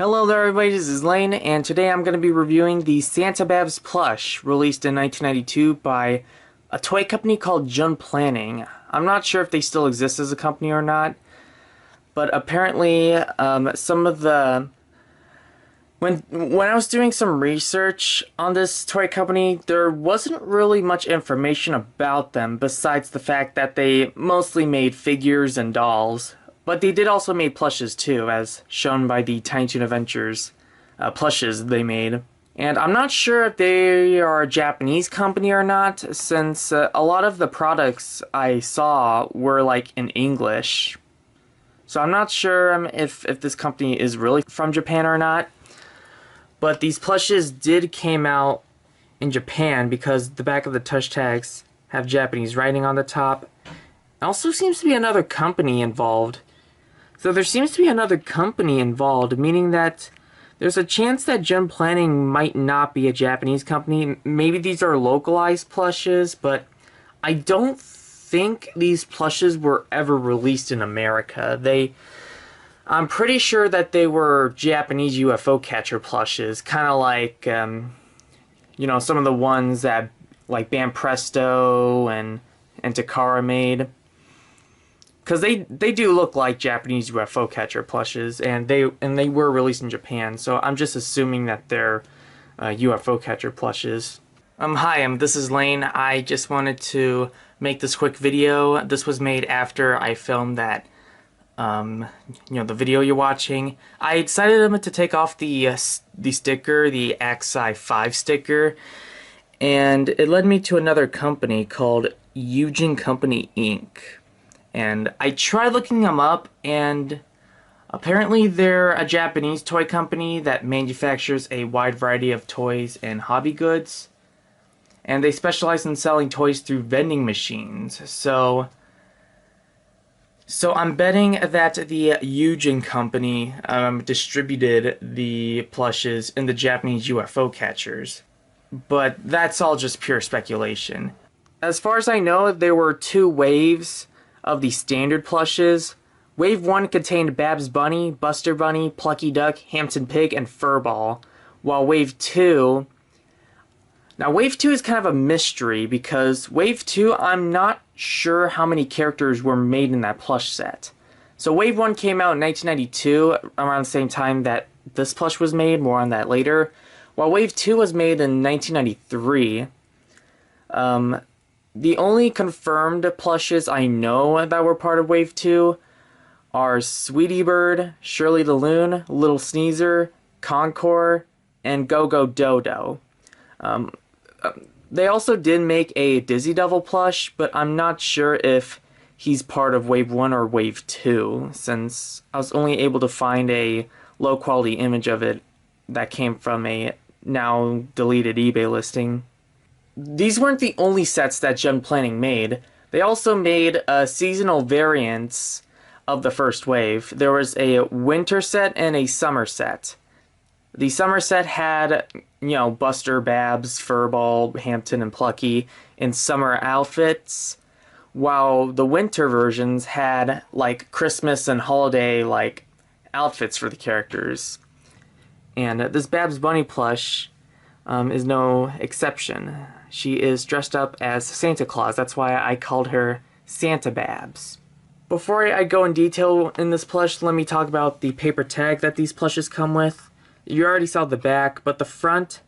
Hello there everybody, this is Lane, and today I'm going to be reviewing the Santa Babs plush, released in 1992 by a toy company called Jun Planning. I'm not sure if they still exist as a company or not, but apparently some of the... When I was doing some research on this toy company, there wasn't really much information about them besides the fact that they mostly made figures and dolls. But they did also make plushes too, as shown by the Tiny Toon Adventures plushes they made. And I'm not sure if they are a Japanese company or not, since a lot of the products I saw were like in English. So I'm not sure if this company is really from Japan or not. But these plushes did came out in Japan because the back of the touch tags have Japanese writing on the top. Also seems to be another company involved. So there seems to be another company involved, meaning that there's a chance that Jun Planning might not be a Japanese company. Maybe these are localized plushes, but I don't think these plushes were ever released in America. I'm pretty sure that they were Japanese UFO catcher plushes, kind of like, you know, some of the ones that like Bam Presto and Takara made. Because they do look like Japanese UFO catcher plushes, and they were released in Japan, so I'm just assuming that they're UFO catcher plushes. Hi, this is Lane. I just wanted to make this quick video. This was made after I filmed that, you know, the video you're watching. I decided to take off the sticker, the Axi 5 sticker, and it led me to another company called Eugen Company Inc. And I tried looking them up, and apparently they're a Japanese toy company that manufactures a wide variety of toys and hobby goods. And they specialize in selling toys through vending machines. So I'm betting that the Eugen Company distributed the plushes in the Japanese UFO catchers. But that's all just pure speculation. As far as I know, there were two waves of the standard plushes. Wave 1 contained Babs Bunny, Buster Bunny, Plucky Duck, Hampton Pig, and Furball, while Wave 2... Now, Wave 2 is kind of a mystery, because Wave 2, I'm not sure how many characters were made in that plush set. So Wave 1 came out in 1992, around the same time that this plush was made, more on that later, while Wave 2 was made in 1993. The only confirmed plushes I know that were part of Wave 2 are Sweetie Bird, Shirley the Loon, Little Sneezer, Concord, and Go-Go Dodo. They also did make a Dizzy Devil plush, but I'm not sure if he's part of Wave 1 or Wave 2, since I was only able to find a low-quality image of it that came from a now deleted eBay listing. These weren't the only sets that Jun Planning made. They also made seasonal variants of the first wave. There was a winter set and a summer set. The summer set had, you know, Buster, Babs, Furball, Hampton, and Plucky in summer outfits, while the winter versions had, like, Christmas and holiday, like, outfits for the characters. And this Babs Bunny plush is no exception. She is dressed up as Santa Claus. That's why I called her Santa Babs. Before I go in detail in this plush, let me talk about the paper tag that these plushes come with. You already saw the back, but the front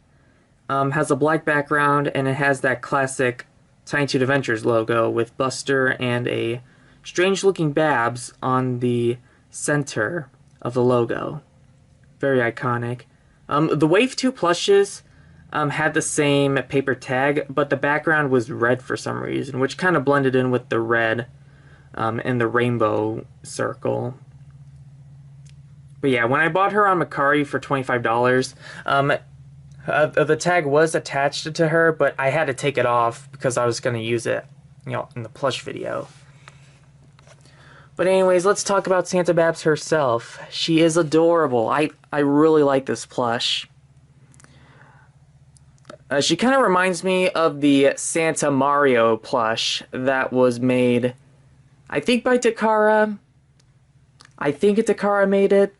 has a black background, and it has that classic Tiny Toon Adventures logo with Buster and a strange-looking Babs on the center of the logo. Very iconic. The Wave 2 plushes had the same paper tag, but the background was red for some reason, which kind of blended in with the red and the rainbow circle. But yeah, when I bought her on Mercari for $25, the tag was attached to her, but I had to take it off because I was going to use it, you know, in the plush video. But anyways, let's talk about Santa Babs herself. She is adorable. I really like this plush. She kind of reminds me of the Santa Mario plush that was made, I think by Takara. I think Takara made it.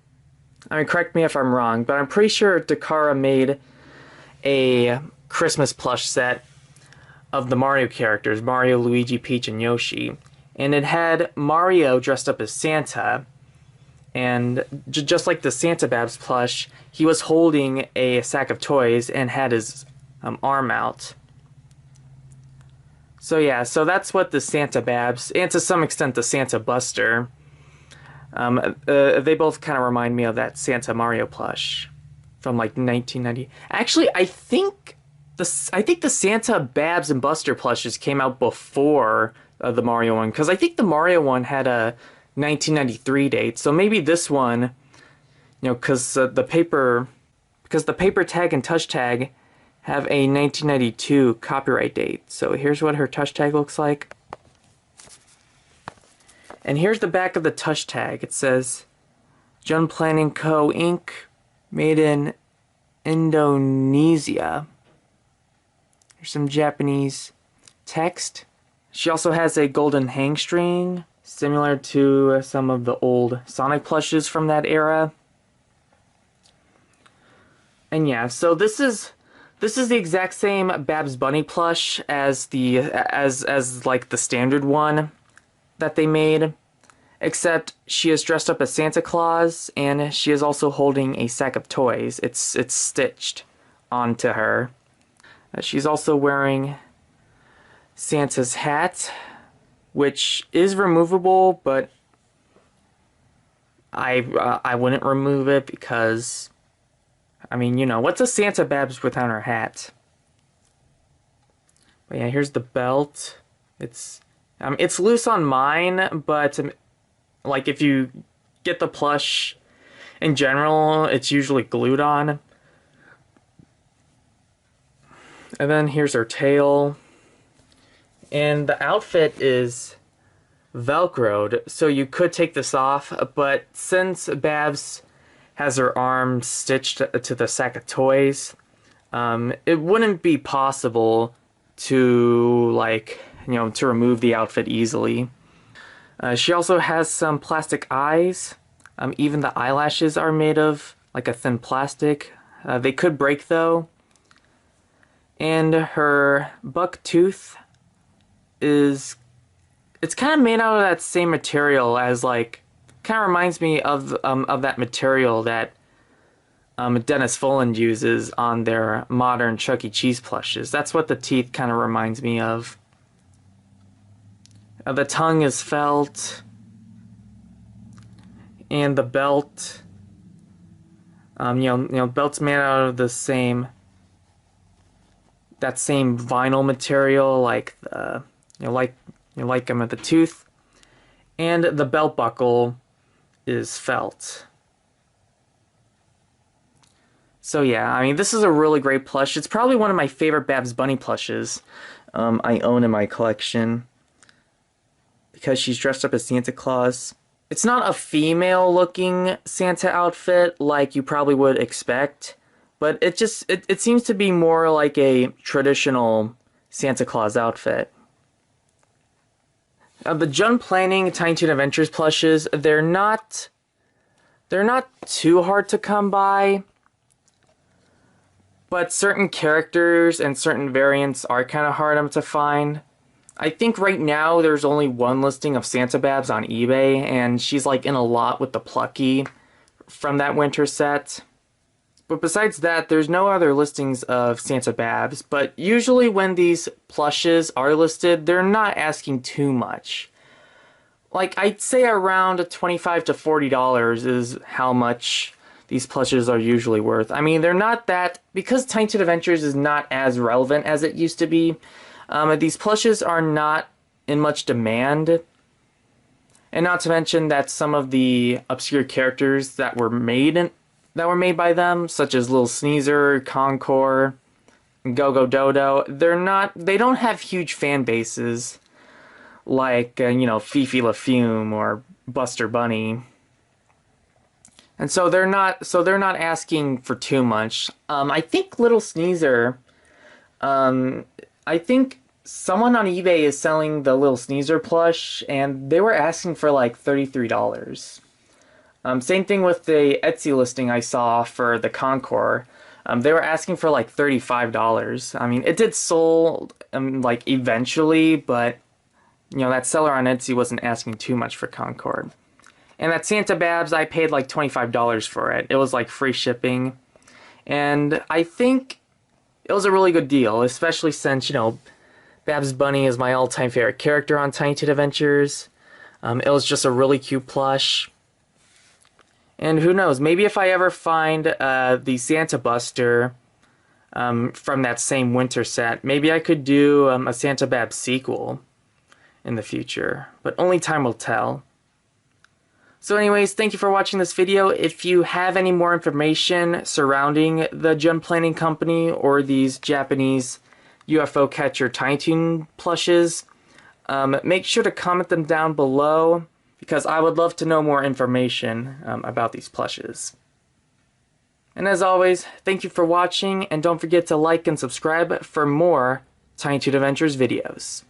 I mean, correct me if I'm wrong, but I'm pretty sure Takara made a Christmas plush set of the Mario characters, Mario, Luigi, Peach, and Yoshi. And it had Mario dressed up as Santa, and just like the Santa Babs plush, he was holding a sack of toys and had his arm out. So yeah, so that's what the Santa Babs, and to some extent the Santa Buster, they both kind of remind me of that Santa Mario plush from like 1990. Actually, I think the Santa Babs and Buster plushes came out before the Mario one, because I think the Mario one had a 1993 date. So maybe this one, you know, because the paper tag and touch tag have a 1992 copyright date. So here's what her touch tag looks like. And here's the back of the touch tag. It says, Jun Planning Co. Inc. Made in Indonesia. There's some Japanese text. She also has a golden hang string, similar to some of the old Sonic plushes from that era. And yeah, so this is the exact same Babs Bunny plush as like the standard one that they made, except she is dressed up as Santa Claus, and she is also holding a sack of toys. It's stitched onto her. She's also wearing Santa's hat, which is removable, but I wouldn't remove it because, I mean, you know, what's a Santa Babs without her hat? But yeah, here's the belt. It's loose on mine, but like if you get the plush in general, it's usually glued on. And then here's her tail. And the outfit is Velcroed, so you could take this off, but since Babs has her arm stitched to the sack of toys, it wouldn't be possible to, like, you know, to remove the outfit easily. She also has some plastic eyes. Even the eyelashes are made of like a thin plastic. They could break though. And her buck tooth it's kind of made out of that same material as, like, kind of reminds me of that material that Dennis Folland uses on their modern Chuck E. Cheese plushes. That's what the teeth kind of reminds me of. The tongue is felt, and the belt, belt's made out of the same vinyl material, like the the tooth, and the belt buckle is felt. So yeah, I mean, this is a really great plush. It's probably one of my favorite Babs Bunny plushes I own in my collection, because she's dressed up as Santa Claus. It's not a female-looking Santa outfit like you probably would expect, but it seems to be more like a traditional Santa Claus outfit. The Jun Planning Tiny Toon Adventures plushes, they're not too hard to come by, but certain characters and certain variants are kind of hard to find. I think right now there's only one listing of Santa Babs on eBay, and she's like in a lot with the Plucky from that winter set. But besides that, there's no other listings of Santa Babs, but usually when these plushes are listed, they're not asking too much. Like, I'd say around $25 to $40 is how much these plushes are usually worth. I mean, they're not that, because Tiny Toon Adventures is not as relevant as it used to be. These plushes are not in much demand, and not to mention that some of the obscure characters that were made by them, such as Little Sneezer, Concord, Go-Go Dodo, they don't have huge fan bases like Fifi LaFume or Buster Bunny, and so they're not asking for too much. I think Little Sneezer, I think someone on eBay is selling the Little Sneezer plush, and they were asking for like $33. Same thing with the Etsy listing I saw for the Concord. They were asking for like $35. I mean, it did sold like eventually, but you know, that seller on Etsy wasn't asking too much for Concord. And that Santa Babs, I paid like $25 for it. It was like free shipping. And I think it was a really good deal, especially since, you know, Babs Bunny is my all-time favorite character on Tiny Toon Adventures. It was just a really cute plush. And who knows, maybe if I ever find the Santa Buster from that same winter set, maybe I could do a Santa Babs sequel in the future. But only time will tell. So anyways, thank you for watching this video. If you have any more information surrounding the Jun Planning Company or these Japanese UFO catcher Tiny Toon plushes, make sure to comment them down below because I would love to know more information about these plushes. And as always, thank you for watching and don't forget to like and subscribe for more Tiny Toon Adventures videos.